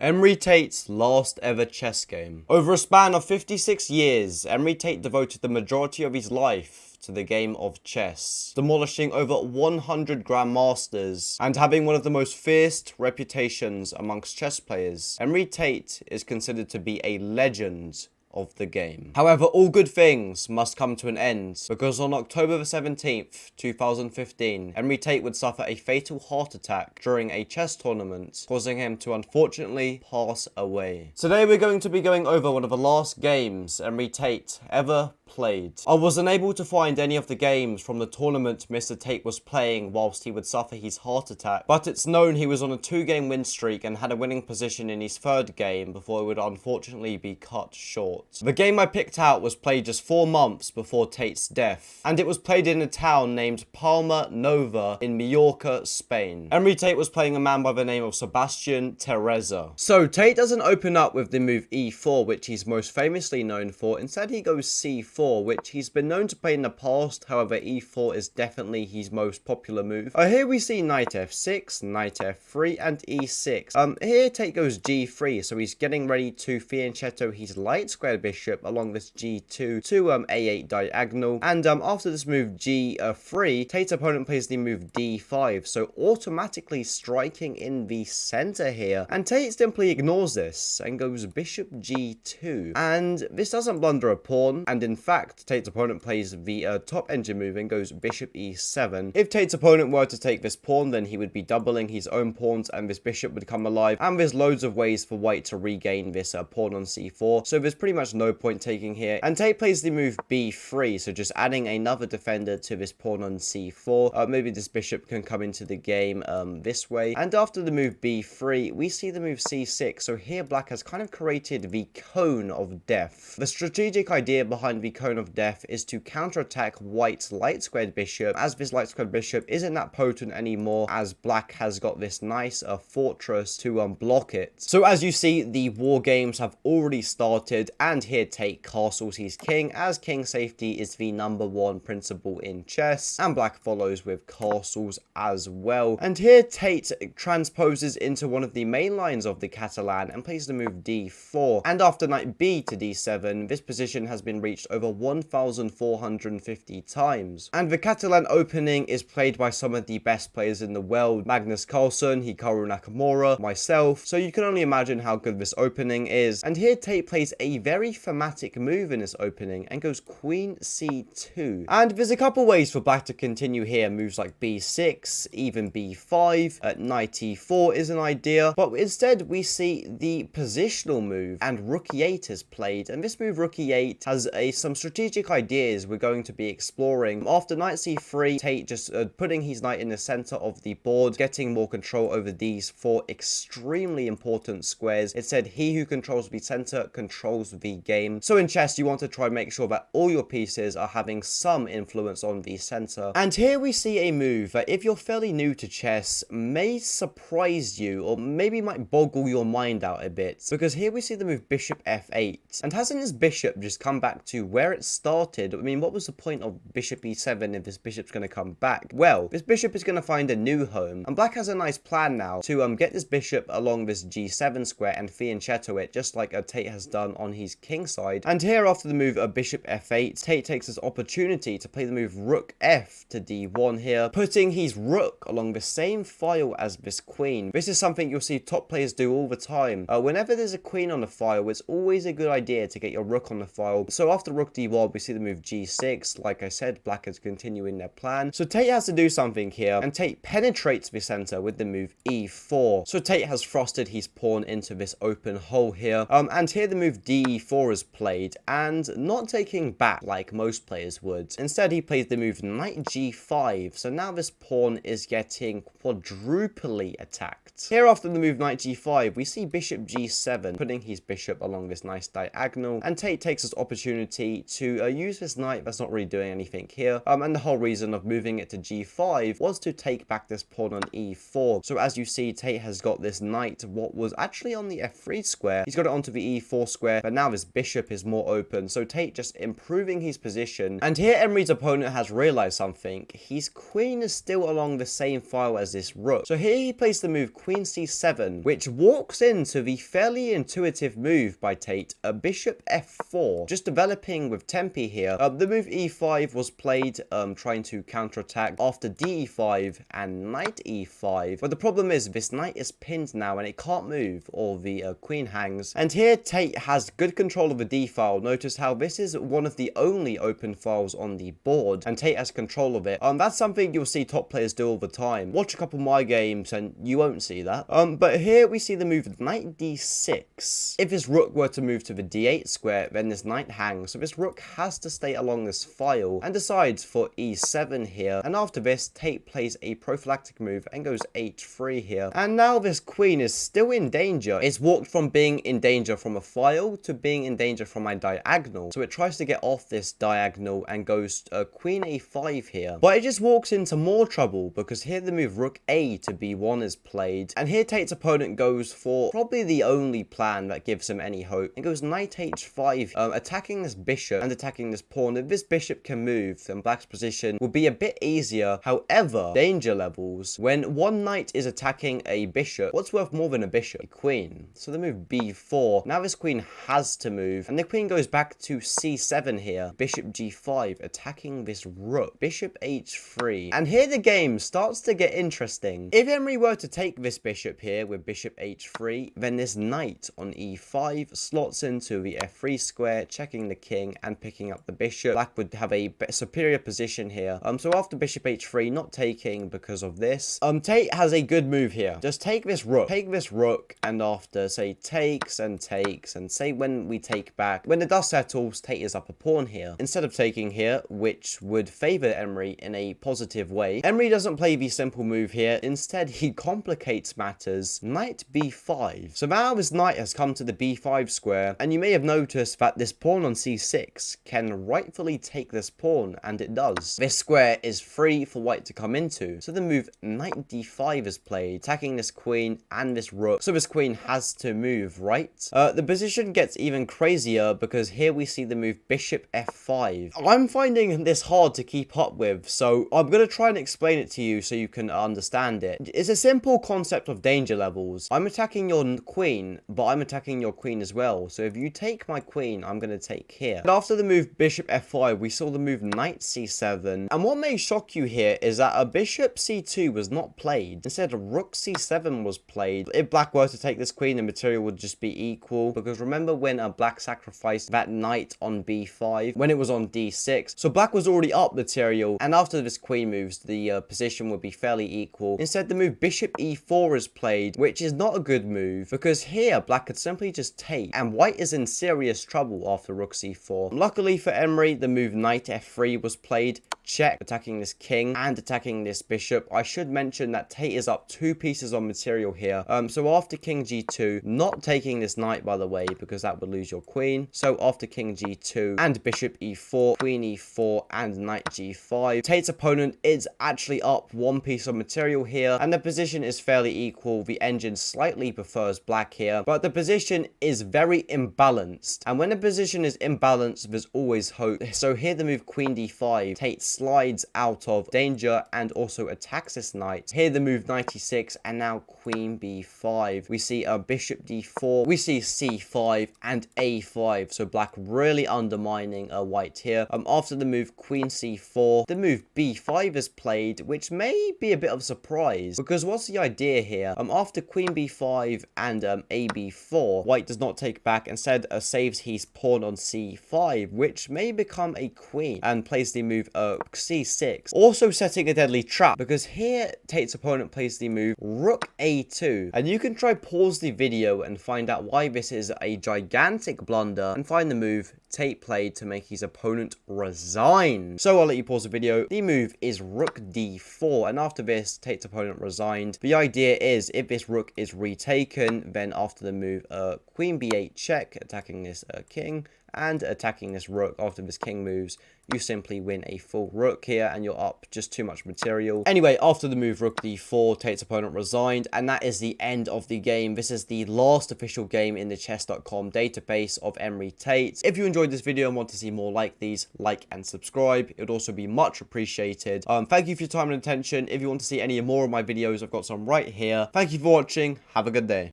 Emory Tate's last ever chess game. Over a span of 56 years, Emory Tate devoted the majority of his life to the game of chess, demolishing over 100 grandmasters and having one of the most fierce reputations amongst chess players. Emory Tate is considered to be a legend of the game. However, all good things must come to an end, because on October the 17th, 2015, Emory Tate would suffer a fatal heart attack during a chess tournament, causing him to unfortunately pass away. Today we're going to be going over one of the last games Emory Tate ever played. I was unable to find any of the games from the tournament Mr. Tate was playing whilst he would suffer his heart attack, but it's known he was on a 2-game win streak and had a winning position in his 3rd game before it would unfortunately be cut short. The game I picked out was played just 4 months before Tate's death, and it was played in a town named Palma Nova in Mallorca, Spain. Emory Tate was playing a man by the name of Sebastian Teresa. So Tate doesn't open up with the move e4, which he's most famously known for. Instead he goes c4, which he's been known to play in the past. However, e4 is definitely his most popular move. Here we see knight f6, knight f3, and e6. Here Tate goes g3, so he's getting ready to fianchetto his light square bishop along this g2 to a8 diagonal. And after this move g3, Tate's opponent plays the move d5, so automatically striking in the center here. And Tate simply ignores this and goes bishop g2. And this doesn't blunder a pawn, and in fact, Tate's opponent plays the top engine move and goes bishop e7. If Tate's opponent were to take this pawn, then he would be doubling his own pawns and this bishop would come alive, and there's loads of ways for white to regain this pawn on c4, so there's pretty much no point taking here. And Tate plays the move b3, so just adding another defender to this pawn on c4. Maybe this bishop can come into the game this way. And after the move b3, we see the move c6, so here black has kind of created the cone of death. The strategic idea behind the cone of death is to counterattack white's light squared bishop, as this light squared bishop isn't that potent anymore, as black has got this nice fortress to block it. So as you see, the war games have already started, and here Tate castles his king, as king safety is the #1 principle in chess, and black follows with castles as well. And here Tate transposes into one of the main lines of the Catalan and plays the move d4, and after knight b to d7, this position has been reached over 1,450 times. And the Catalan opening is played by some of the best players in the world: Magnus Carlsen, Hikaru Nakamura, myself, so you can only imagine how good this opening is. And here Tate plays a very thematic move in this opening and goes queen c2. And there's a couple ways for black to continue here. Moves like b6, even b5, knight e4 is an idea, but instead we see the positional move, and rook e8 is played. And this move rook e8 has some strategic ideas we're going to be exploring. After knight c3, Tate just putting his knight in the center of the board, getting more control over these 4 extremely important squares. It said he who controls the center controls the game. So in chess, you want to try and make sure that all your pieces are having some influence on the center. And here we see a move that, if you're fairly new to chess, may surprise you, or maybe might boggle your mind out a bit, because here we see the move bishop f8. And hasn't this bishop just come back to where it started? I mean, what was the point of bishop e7 if this bishop's going to come back? Well, this bishop is going to find a new home, and black has a nice plan now to get this bishop along this g7 square and fianchetto it, just like Tate has done on his king side. And here, after the move of bishop f8, Tate takes this opportunity to play the move rook f to d1 here, putting his rook along the same file as this queen. This is something you'll see top players do all the time. Whenever there's a queen on the file, it's always a good idea to get your rook on the file. So after rook d1, we see the move g6. Like I said, black is continuing their plan. So Tate has to do something here, and Tate penetrates the center with the move e4. So Tate has thrusted his pawn into this open hole here. And here the move d4 is played, and not taking back like most players would. Instead, he plays the move knight g5. So now this pawn is getting quadruply attacked. Here, after the move knight g5, we see bishop g7, putting his bishop along this nice diagonal, and Tate takes this opportunity Tate to use this knight that's not really doing anything here. And the whole reason of moving it to g5 was to take back this pawn on e4. So as you see, Tate has got this knight, what was actually on the f3 square. He's got it onto the e4 square, but now this bishop is more open. So Tate just improving his position. And here Emory's opponent has realized something. His queen is still along the same file as this rook. So here he plays the move queen c7, which walks into the fairly intuitive move by Tate, a bishop f4. Just developing with tempi here. The move e5 was played trying to counterattack after d5 and knight e5. But the problem is this knight is pinned now and it can't move, or the queen hangs. And here Tate has good control of the d file. Notice how this is one of the only open files on the board, and Tate has control of it. That's something you'll see top players do all the time. Watch a couple of my games and you won't see that. But here we see the move knight d6. If this rook were to move to the d8 square, then this knight hangs. So this rook has to stay along this file and decides for e7 here. And after this, Tate plays a prophylactic move and goes h3 here. And now this queen is still in danger. It's walked from being in danger from a file to being in danger from my diagonal. So it tries to get off this diagonal and goes queen a5 here. But it just walks into more trouble because here the move rook a to b1 is played. And here Tate's opponent goes for probably the only plan that gives him any hope. It goes knight h5, attacking this bishop and attacking this pawn. If this bishop can move, then black's position will be a bit easier. However, danger levels. When one knight is attacking a bishop, what's worth more than a bishop? A queen. So the move b4. Now this queen has to move, and the queen goes back to c7 here. Bishop g5, attacking this rook. Bishop h3. And here the game starts to get interesting. If Emory were to take this bishop here with bishop h3, then this knight on e5 slots into the f3 square, checking the king and picking up the bishop. Black would have a superior position here. So after bishop h3, not taking because of this, Tate has a good move here. Just take this rook, and after say takes and say when we take back, when the dust settles, Tate is up a pawn here instead of taking here, which would favor Emory in a positive way. Emory doesn't play the simple move here. Instead, he complicates matters. Knight b5. So now this knight has come to the b5 square, and you may have noticed that this pawn on c6 can rightfully take this pawn, and it does. This square is free for white to come into. So the move knight d5 is played, attacking this queen and this rook. So this queen has to move, right? The position gets even crazier because here we see the move bishop f5. I'm finding this hard to keep up with, so I'm going to try and explain it to you so you can understand it. It's a simple concept of danger levels. I'm attacking your queen, but I'm attacking your queen as well. So if you take my queen, I'm going to take here. But after the move bishop f5, we saw the move knight c7. And what may shock you here is that a bishop c2 was not played. Instead, a rook c7 was played. If black were to take this queen, the material would just be equal. Because remember when a black sacrificed that knight on b5 when it was on d6? So black was already up material, and after this queen moves, the position would be fairly equal. Instead, the move bishop e4 is played, which is not a good move because here black could simply just take, and white is in serious trouble after rook c4. Luckily for Emory, the move knight f3 was played. Check, attacking this king and attacking this bishop. I should mention that Tate is up 2 pieces on material here. So after king g2, not taking this knight by the way, because that would lose your queen. So after king g2 and bishop e4, queen e4 and knight g5, Tate's opponent is actually up 1 piece of material here, and the position is fairly equal. The engine slightly prefers black here, but the position is very imbalanced, and when the position is imbalanced, there's always hope. So here the move queen d5, Tate slides out of danger and also attacks this knight. Here the move knight e6, and now queen b5. We see a bishop d4, we see c5 and a5. So black really undermining a white here. After the move queen c4, the move b5 is played, which may be a bit of a surprise because what's the idea here? After queen b5 and a b4, white does not take back, instead saves his pawn on c5, which may become a queen, and plays the move c6, also setting a deadly trap because here Tate's opponent plays the move rook a2, and you can try pause the video and find out why this is a gigantic blunder and find the move Tate played to make his opponent resign. So I'll let you pause the video. The move is rook d4, and after this Tate's opponent resigned. The idea is if this rook is retaken, then after the move queen b8 check, attacking this king, and attacking this rook after this king moves, you simply win a full rook here, and you're up just too much material. Anyway, after the move rook d4, Tate's opponent resigned, and that is the end of the game. This is the last official game in the chess.com database of Emory Tate. If you enjoyed this video and want to see more like these, like and subscribe. It would also be much appreciated. Thank you for your time and attention. If you want to see any more of my videos, I've got some right here. Thank you for watching. Have a good day.